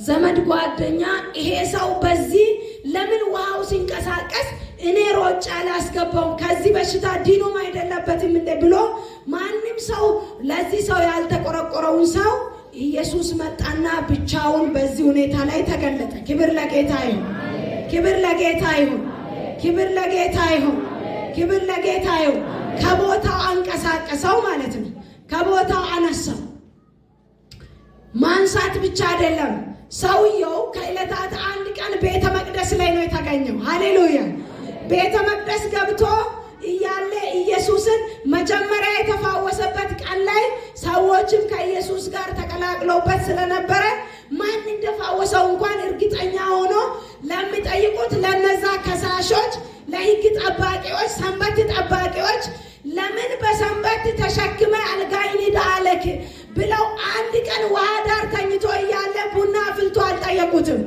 ዘመድ ጓደኛ ይሄ ሰው በዚህ ለምን ውሃው ሲንቀሳቀስ እኔ ሮጬ አላስገባውም ከዚህ በሽታ ዲኖም አይደለበትም እንደ ብሎ ማንም ሰው ለዚህ ሰው ያልተቆረቆረውን ሰው ኢየሱስ መጣና ብቻውን በዚህ ሁኔታ ላይ ተገለጠ። ክብር ለጌታ ይሁን። ክብር ለጌታ ይሁን። ክብር ለጌታ ይሁን። ክብር ለጌታ ይሁን። ከቦታው አንቀሳቀሰው ማለት ነው። ከቦታው አነሳው። ማንሳት ብቻ አይደለም፣ ሰውየው ከዕለታት አንድ ቀን ቤተ መቅደስ ላይ ነው የተገኘው። ሃሌሉያ! ቤተ መቅደስ ገብቶ እያለ ኢየሱስን መጀመሪያ የተፈወሰበት ቀን ላይ ሰዎችም ከኢየሱስ ጋር ተቀላቅለውበት ስለነበረ ማን እንደፈወሰው እንኳን እርግጠኛ ሆኖ ለሚጠይቁት ለነዛ ከሳሾች፣ ለሕግ ጠባቂዎች፣ ሰንበት ጠባቂዎች ለምን በሰንበት ተሸክመ አልጋይን ዳለክ ብለው አንድ ቀን ውሃ ዳር ተኝቶ እያለ ቡና አፍልቶ አልጠየቁትም።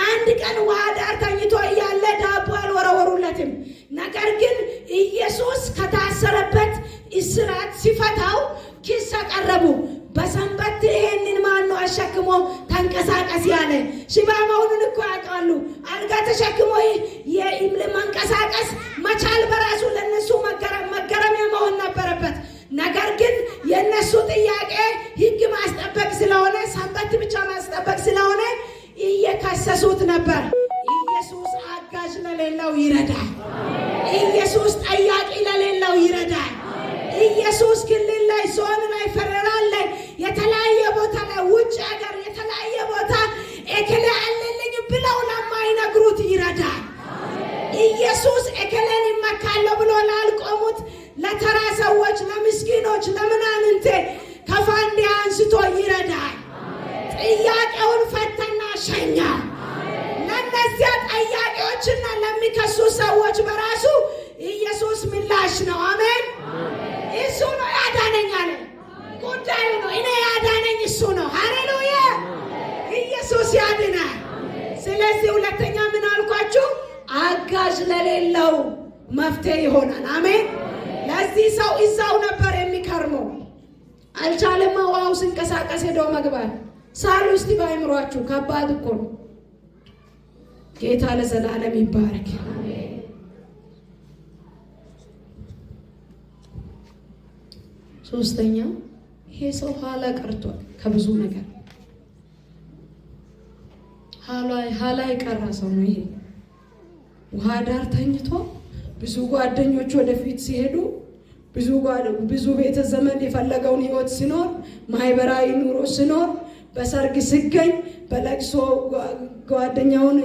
አንድ ቀን ውሃ ዳር ተኝቶ እያለ ዳቦ አልወረወሩለትም። ነገር ግን ኢየሱስ ከታሰረበት እስራት ሲፈታው ክስ አቀረቡ። በሰንበት ይሄንን ማን ነው አሸክሞ ተንቀሳቀስ ያለ? ሽባ መሆኑን እኮ ያውቃሉ። አልጋ ተሸክሞ መንቀሳቀስ መቻል በራሱ ለነሱ መገረሚያ መሆን ነበረበት። ነገር ግን የነሱ ጥያቄ ሕግ ማስጠበቅ ስለሆነ ሰንበት ብቻ ማስጠበቅ ስለሆነ እየከሰሱት ነበር። ኢየሱስ አጋዥ ለሌለው ይረዳል። ኢየሱስ ጠያቂ ለሌለው ይረዳል። ኢየሱስ ክልል ላይ ዞን ላይ ፌደራል ላይ የተለያየ ቦታ ላይ ውጭ ሀገር የተለያየ ቦታ እከሌ አለልኝ ብለው ለማይነግሩት ይረዳል። ኢየሱስ እከሌን ይመካለሁ ብሎ ላልቆሙት ለተራ ሰዎች፣ ለምስኪኖች፣ ለምናምንቴ ከፋንዲ አንስቶ ይረዳል። ጥያቄውን ፈተና ሸኛ። ለነዚያ ጠያቂዎችና ለሚከሱ ሰዎች በራሱ ኢየሱስ ምላሽ ነው። አሜን። እሱ ነው ያዳነኝ አለ። ጉዳዩ ነው እኔ ያዳነኝ እሱ ነው። ሃሌሉያ! ኢየሱስ ያድናል። ስለዚህ ሁለተኛ ምን አልኳችሁ? አጋዥ ለሌለው መፍትሄ ይሆናል። አሜን። ለዚህ ሰው እዛው ነበር የሚከርመው። አልቻለም። ውሃው ሲንቀሳቀስ ሄዶ መግባት ሳሉ እስቲ ባይምሯችሁ ከባድ እኮ ነው። ጌታ ለዘላለም ይባረክ። ሶስተኛ ይሄ ሰው ኋላ ቀርቷል። ከብዙ ነገር ኋላ የቀረ ሰው ነው። ይሄ ውሃ ዳር ተኝቶ ብዙ ጓደኞች ወደፊት ሲሄዱ ብዙ ቤተ ዘመድ የፈለገውን ህይወት ሲኖር ማህበራዊ ኑሮ ሲኖር በሰርግ ሲገኝ በለቅሶ ጓደኛውን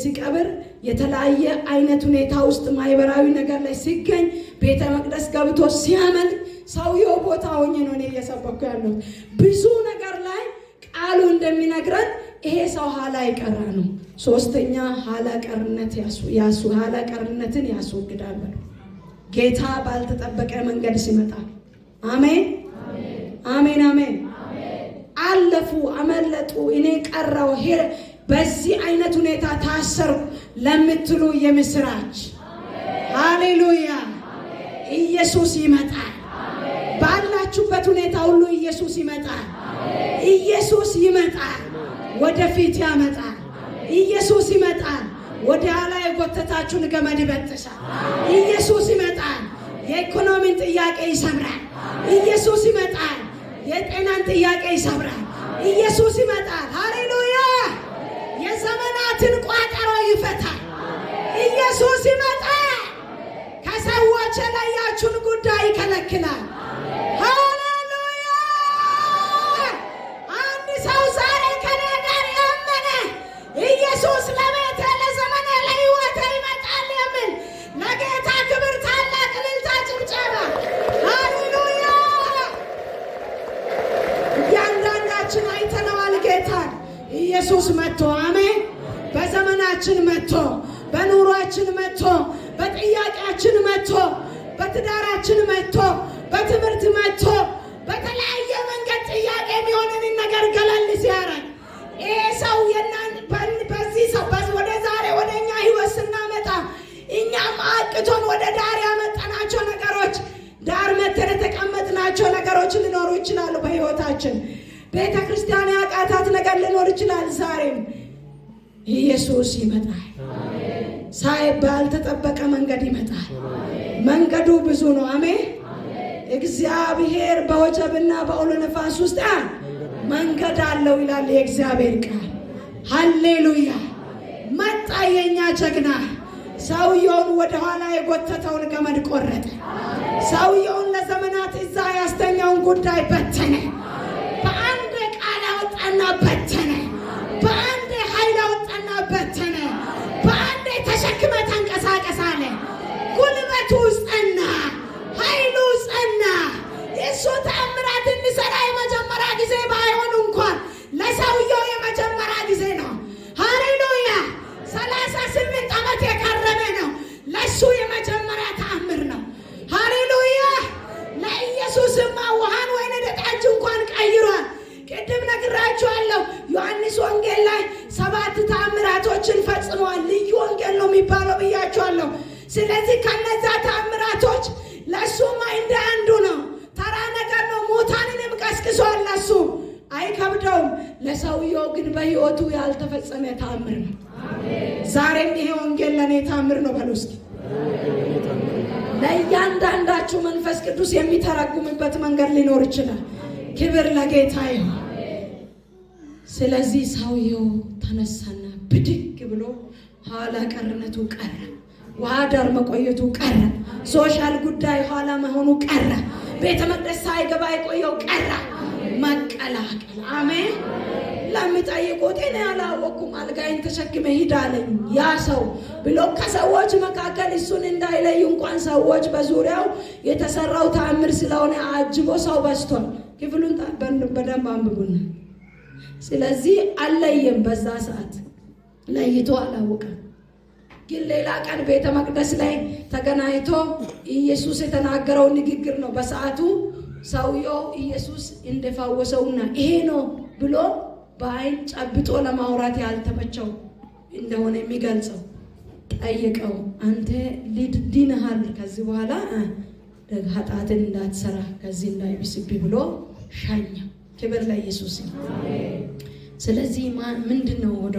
ሲቀብር የተለያየ አይነት ሁኔታ ውስጥ ማህበራዊ ነገር ላይ ሲገኝ ቤተ መቅደስ ገብቶ ሲያመልክ ሰውየው ቦታ ሆኜ ነው እኔ እየሰበኩ ያለው። ብዙ ነገር ላይ ቃሉ እንደሚነግረን ይሄ ሰው ኋላ የቀረ ነው። ሶስተኛ ኋላ ቀርነትን ያስወግዳል። ጌታ ባልተጠበቀ መንገድ ሲመጣ አሜን አሜን አሜን። አለፉ፣ አመለጡ፣ እኔ ቀረው በዚህ አይነት ሁኔታ ታሰርኩ ለምትሉ የምስራች ሃሌሉያ! ኢየሱስ ይመጣል። ባላችሁበት ሁኔታ ሁሉ ኢየሱስ ይመጣል። ኢየሱስ ይመጣል። ወደፊት ያመጣል። ኢየሱስ ይመጣል። ወደ ኋላ የጎተታችሁን ገመድ ይበጥሳል። ኢየሱስ ይመጣል። የኢኮኖሚን ጥያቄ ይሰብራል። ኢየሱስ ይመጣል። የጤናን ጥያቄ ይሰብራል። ኢየሱስ ይመጣል። ሃሌሉያ! የዘመናትን ቋጠሮ ይፈታል። ኢየሱስ ይመጣል። ከሰዎች የለያችሁን ጉዳይ ይከለክላል። ሃሌሉያ! አንድ ሰው ዛሬ ከኔ ጋር ያመነ ኢየሱስ ለቤቴ፣ ለዘመኔ፣ ለሕይወቴ ይመጣል የሚል ለጌታ ክብር ታላቅ እልልታ፣ ጭብጨባ። ሃሌሉያ! እያንዳንዳችን አይተነዋል ጌታን። ኢየሱስ መጥቶ አሜን። በዘመናችን መጥቶ፣ በኑሯችን መጥቶ፣ በጥያቄያችን መጥቶ፣ በትዳራችን መጥቶ፣ በትምህርት መጥቶ፣ በተለያየ መንገድ ጥያቄ የሚሆንን ነገር ገለል ሲያረግ ይሄ ሰው በዚህ ሰው ወደ ዛሬ ወደ እኛ ህይወት ስናመጣ እኛም አቅቶን ወደ ዳር ያመጣናቸው ነገሮች ዳር መተን የተቀመጥናቸው ነገሮች ሊኖሩ ይችላሉ በህይወታችን። ቤተ ክርስቲያን ያቃታት ነገር ሊኖር ይችላል። ዛሬም ኢየሱስ ይመጣል። ባልተጠበቀ መንገድ ይመጣል። መንገዱ ብዙ ነው። አሜን። እግዚአብሔር በወጀብና በአውሎ ነፋስ ውስጥ መንገድ አለው ይላል የእግዚአብሔር ቃል። ሃሌሉያ። መጣ የኛ ጀግና። ሰውየውን ወደ ኋላ የጎተተውን ገመድ ቆረጠ። ሰውየውን ለዘመናት እዛ ያስተኛውን ጉዳይ በተነ። በአንድ ቃል አወጣና በተነ። በአንድ ኃይል አወጣና በተነ። በአንድ ተሸክመ ተንቀሳቀስ አለ። ጉልበቱ ጸና፣ ኃይሉ ጸና። የሱ ተአምራት እንሰራ የመጀመሪያ ጊዜ ባይሆን እንኳን ለሰውየው የመጀመሪያ ጊዜ ነው። ሃሌሉያ። 38 ዓመት የከረመ ነው። ለሱ የመጀመሪያ ተአምር ነው። ሃሌሉያ። ለኢየሱስማ ውሃን ወይን ጠጅ እንኳን ቀይሯል። ቅድም ነግራችኋለሁ። ዮሐንስ ወንጌል ላይ 7 ተአምራቶችን ፈጽመዋል። ልዩ ወንጌል ነው የሚባለው ብያችኋለሁ። ስለዚህ ከነዛ ተአምራቶች ለሱማ እንደ አንዱ ነው። ተራ ነገር ነው። ሙታንንም ቀስቅሷል። ለሱ አይከብደውም። ለሰውየው ግን በሕይወቱ ያልተፈጸመ ተአምር ነው። ዛሬም ይሄ ወንጌል ለኔ ተአምር ነው በሉ እስኪ። ለእያንዳንዳችሁ መንፈስ ቅዱስ የሚተረጉምበት መንገድ ሊኖር ይችላል። ክብር ለጌታ ይሁን። ስለዚህ ሰውየው ተነሳና ብድግ ብሎ ኋላ ቀርነቱ ቀረ። ውሃ ዳር መቆየቱ ቀረ። ሶሻል ጉዳይ ኋላ መሆኑ ቀረ። ቤተ መቅደስ ሳይገባ የቆየው ቀረ። መቀላቀል። አሜን። ለሚጠይቁት እኔ አላወኩም አልጋይን ተሸክመ ሂድ አለኝ ያ ሰው ብሎ ከሰዎች መካከል እሱን እንዳይለዩ እንኳን ሰዎች በዙሪያው የተሰራው ተአምር ስለሆነ አጅቦ ሰው በዝቷል። ክፍሉን በደንብ አንብቡና። ስለዚህ አለየም። በዛ ሰዓት ለይቶ አላወቀም። ግን ሌላ ቀን ቤተ መቅደስ ላይ ተገናኝቶ ኢየሱስ የተናገረው ንግግር ነው። በሰዓቱ ሰውየው ኢየሱስ እንደፈወሰውና ይሄ ነው ብሎ በአይን ጨብጦ ለማውራት ያልተመቸው እንደሆነ የሚገልጸው ጠየቀው። አንተ ድነሃል፣ ከዚህ በኋላ ኃጢአትን እንዳትሰራ ከዚህ እንዳይብስብህ ብሎ ሻኘው። ክብር ለኢየሱስ። ስለዚህ ምንድን ነው ወደ